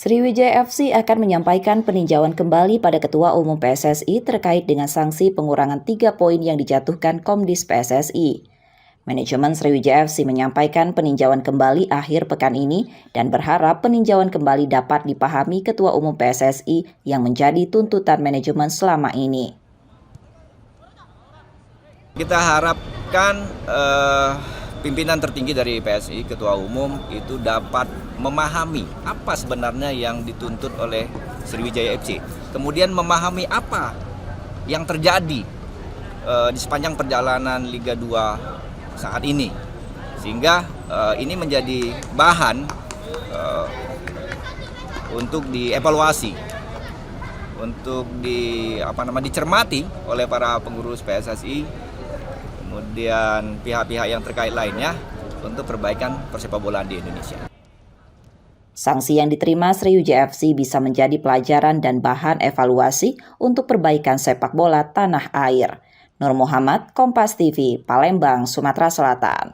Sriwijaya FC akan menyampaikan peninjauan kembali pada Ketua Umum PSSI terkait dengan sanksi pengurangan 3 poin yang dijatuhkan Komdis PSSI. Manajemen Sriwijaya FC menyampaikan peninjauan kembali akhir pekan ini dan berharap peninjauan kembali dapat dipahami Ketua Umum PSSI yang menjadi tuntutan manajemen selama ini. Kita harapkan pimpinan tertinggi dari PSSI, Ketua Umum, itu dapat memahami apa sebenarnya yang dituntut oleh Sriwijaya FC. Kemudian memahami apa yang terjadi di sepanjang perjalanan Liga 2 saat ini. Sehingga ini menjadi bahan untuk dievaluasi, untuk dicermati oleh para pengurus PSSI, kemudian pihak-pihak yang terkait lainnya untuk perbaikan persepak bolaan di Indonesia. Sanksi yang diterima Sriwijaya FC bisa menjadi pelajaran dan bahan evaluasi untuk perbaikan sepak bola tanah air. Nur Muhammad, Kompas TV, Palembang, Sumatera Selatan.